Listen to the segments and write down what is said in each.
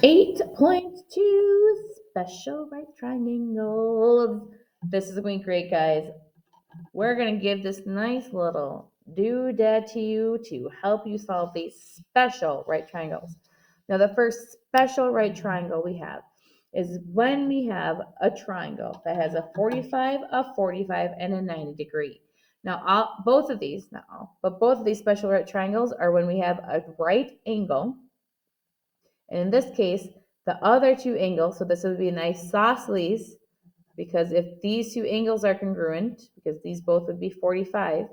8.2 special right triangles. This is going great, guys. We're going to give this nice little doodad to you to help you solve these special right triangles. Now, the first special right triangle we have is when we have a triangle that has a 45, a 45, and a 90 degree. Now, both of these, not all, but both of these special right triangles are when we have a right angle. And in this case, the other two angles, so this would be an isosceles, because if these two angles are congruent, because these both would be 45,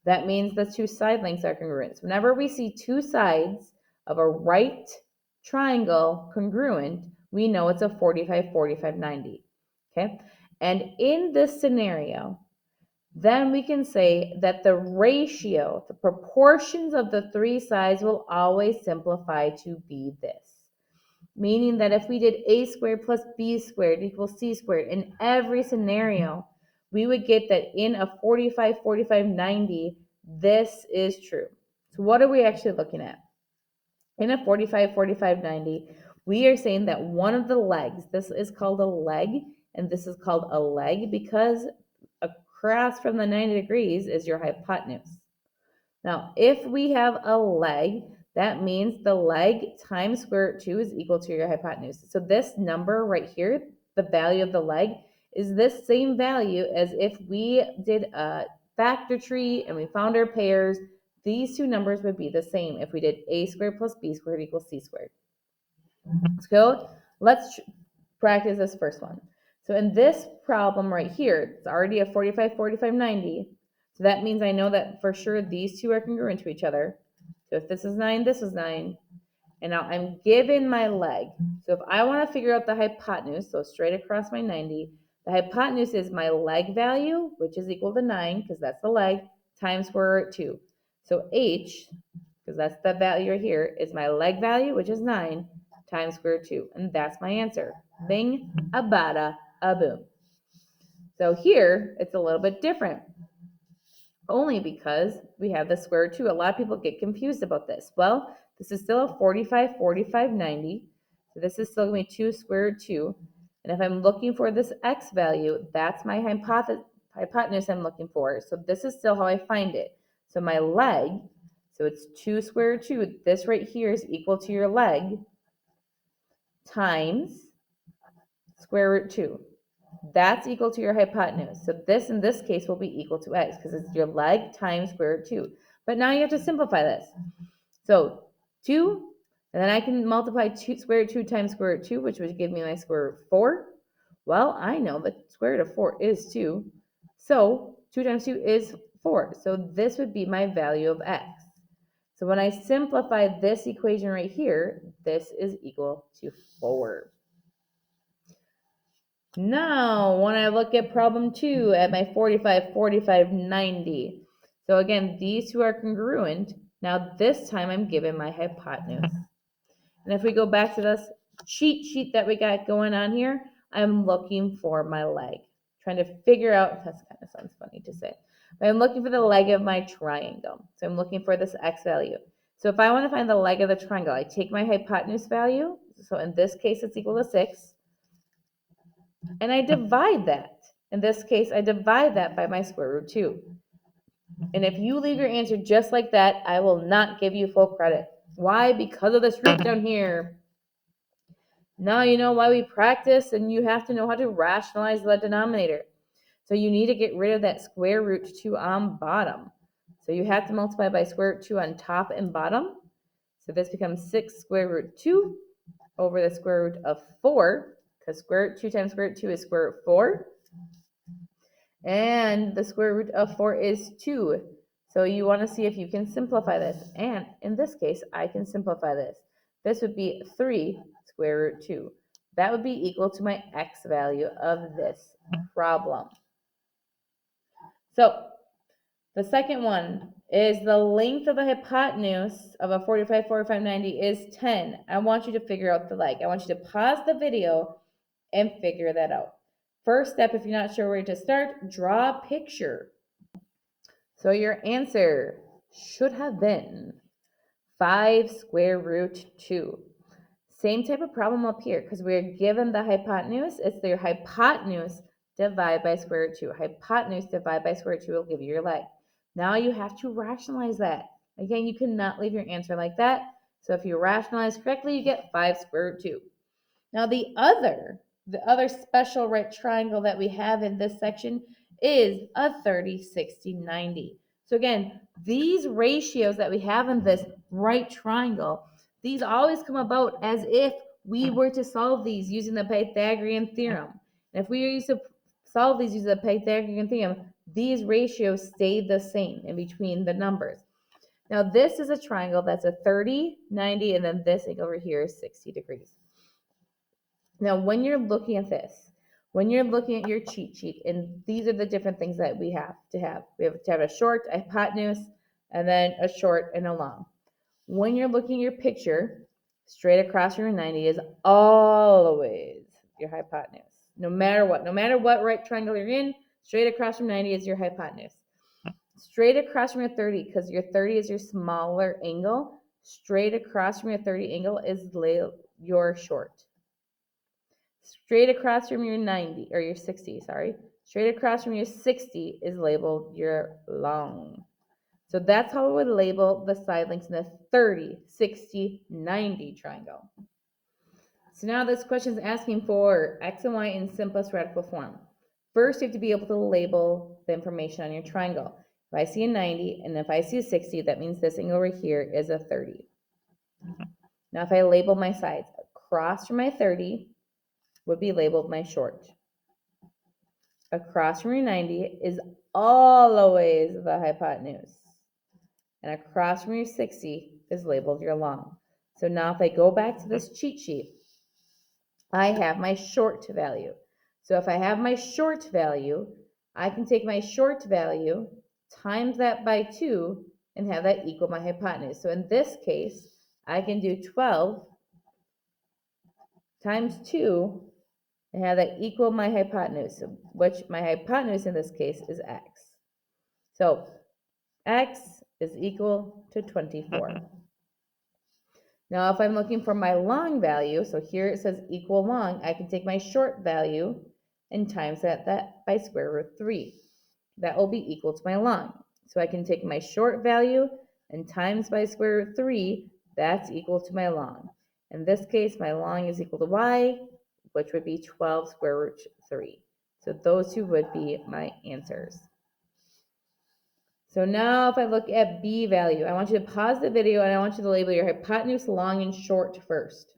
that means the two side lengths are congruent. So whenever we see two sides of a right triangle congruent, we know it's a 45, 45, 90. Okay? And in this scenario, then we can say that the ratio, the proportions of the three sides will always simplify to be this. Meaning that if we did a squared plus b squared equals c squared in every scenario, we would get that in a 45, 45, 90, this is true. So what are we actually looking at? In a 45, 45, 90, we are saying that one of the legs, this is called a leg, and this is called a leg because across from the 90 degrees is your hypotenuse. Now, if we have a leg, that means the leg times square root 2 is equal to your hypotenuse. So this number right here, the value of the leg, is this same value as if we did a factor tree and we found our pairs. These two numbers would be the same if we did a squared plus b squared equals c squared. So let's practice this first one. So in this problem right here, it's already a 45, 45, 90. So that means I know that for sure these two are congruent to each other. So if this is 9, this is 9. And now I'm given my leg. So if I want to figure out the hypotenuse, so straight across my 90, the hypotenuse is my leg value, which is equal to 9, because that's the leg, times square root 2. So h, because that's the value right here, is my leg value, which is 9, times square root 2. And that's my answer. Bing, a bada, a boom. So here, it's a little bit different. Only because we have the square root 2. A lot of people get confused about this. Well, this is still a 45, 45, 90. So this is still going to be 2 square root 2. And if I'm looking for this x value, that's my hypotenuse I'm looking for. So this is still how I find it. So my leg, so it's 2 square root 2. This right here is equal to your leg times square root 2. That's equal to your hypotenuse. So this in this case will be equal to x because it's your leg times square root 2. But now you have to simplify this. So 2, and then I can multiply square root 2 times square root 2, which would give me my square root 4. Well, I know that square root of 4 is 2. So 2 times 2 is 4. So this would be my value of x. So when I simplify this equation right here, this is equal to 4. Now, when I look at problem 2 at my 45, 45, 90. So again, these two are congruent. Now this time I'm given my hypotenuse. And if we go back to this cheat sheet that we got going on here, I'm looking for my leg. Trying to figure out, that kind of sounds funny to say, but I'm looking for the leg of my triangle. So I'm looking for this x value. So if I want to find the leg of the triangle, I take my hypotenuse value. So in this case, it's equal to 6. And I divide that. In this case, I divide that by my square root 2. And if you leave your answer just like that, I will not give you full credit. Why? Because of this root down here. Now you know why we practice, and you have to know how to rationalize the denominator. So you need to get rid of that square root 2 on bottom. So you have to multiply by square root 2 on top and bottom. So this becomes 6 square root 2 over the square root of 4, because square root 2 times square root 2 is square root 4. And the square root of 4 is 2. So you want to see if you can simplify this. And in this case, I can simplify this. This would be 3 square root 2. That would be equal to my x value of this problem. So the second one is the length of the hypotenuse of a 45, 45, 90 is 10. I want you to figure out the leg. I want you to pause the video and figure that out. First step, if you're not sure where to start, draw a picture. So your answer should have been 5 square root 2. Same type of problem up here because we're given the hypotenuse. It's their hypotenuse divided by square root 2. Hypotenuse divided by square root 2 will give you your leg. Now you have to rationalize that. Again, you cannot leave your answer like that. So if you rationalize correctly, you get 5 square root 2. Now the other special right triangle that we have in this section is a 30, 60, 90. So again, these ratios that we have in this right triangle, these always come about as if we were to solve these using the Pythagorean theorem. And if we were to solve these using the Pythagorean theorem, these ratios stay the same in between the numbers. Now this is a triangle that's a 30, 90, and then this angle over here is 60 degrees. Now, when you're looking at this, when you're looking at your cheat sheet, and these are the different things that we have to have. We have to have a short, a hypotenuse, and then a short and a long. When you're looking at your picture, straight across from your 90 is always your hypotenuse. No matter what right triangle you're in, straight across from 90 is your hypotenuse. Straight across from your 30, because your 30 is your smaller angle, straight across from your 30 angle is your short. Straight across from your 90, or your 60, sorry. Straight across from your 60 is labeled your long. So that's how we would label the side lengths in the 30, 60, 90 triangle. So now this question is asking for x and y in simplest radical form. First, you have to be able to label the information on your triangle. If I see a 90 and if I see a 60, that means this angle over here is a 30. Now if I label my sides, across from my 30 would be labeled my short. Across from your 90 is always the hypotenuse. And across from your 60 is labeled your long. So now if I go back to this cheat sheet, I have my short value. So if I have my short value, I can take my short value, times that by 2, and have that equal my hypotenuse. So in this case, I can do 12 times 2 and have that equal my hypotenuse, which my hypotenuse in this case is x. So x is equal to 24. Now if I'm looking for my long value, so here it says equal long, I can take my short value and times that by square root 3. That will be equal to my long. So I can take my short value and times by square root 3, that's equal to my long. In this case, my long is equal to y, which would be 12 square root 3. So those two would be my answers. So now if I look at B value, I want you to pause the video and I want you to label your hypotenuse, long, and short first.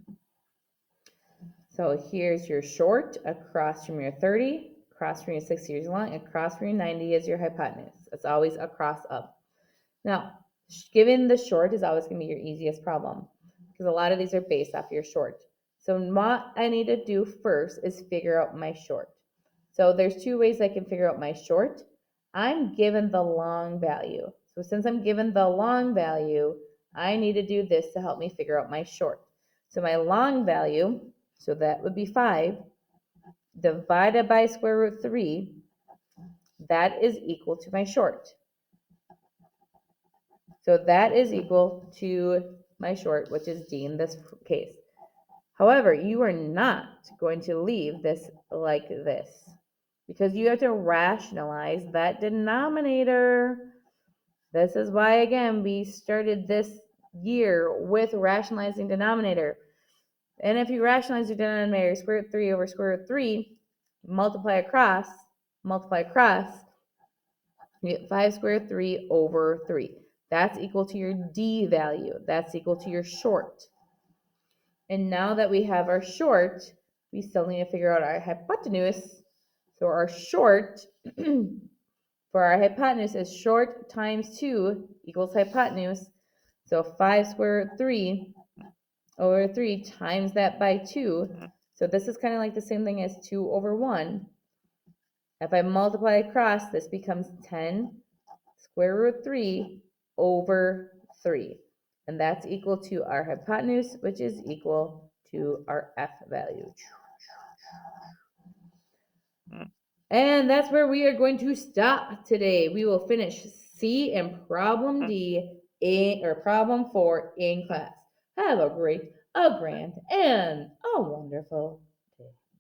So here's your short across from your 30, across from your 60 is long, across from your 90 is your hypotenuse. It's always across up. Now, given the short is always going to be your easiest problem because a lot of these are based off your short. So what I need to do first is figure out my short. So there's two ways I can figure out my short. I'm given the long value. So since I'm given the long value, I need to do this to help me figure out my short. So my long value, so that would be 5, divided by square root 3, that is equal to my short. So that is equal to my short, which is D in this case. However, you are not going to leave this like this because you have to rationalize that denominator. This is why, again, we started this year with rationalizing denominator. And if you rationalize your denominator, square root 3 over square root 3, multiply across, you get 5 square root 3 over 3. That's equal to your D value. That's equal to your short. And now that we have our short, we still need to figure out our hypotenuse. So our short for our hypotenuse is short times 2 equals hypotenuse. So 5 square root 3 over 3 times that by 2. So this is kind of like the same thing as 2 over 1. If I multiply across, this becomes 10 square root 3 over 3. And that's equal to our hypotenuse, which is equal to our F value. And that's where we are going to stop today. We will finish C and problem D or problem 4 in class. Have a great a grand, and a wonderful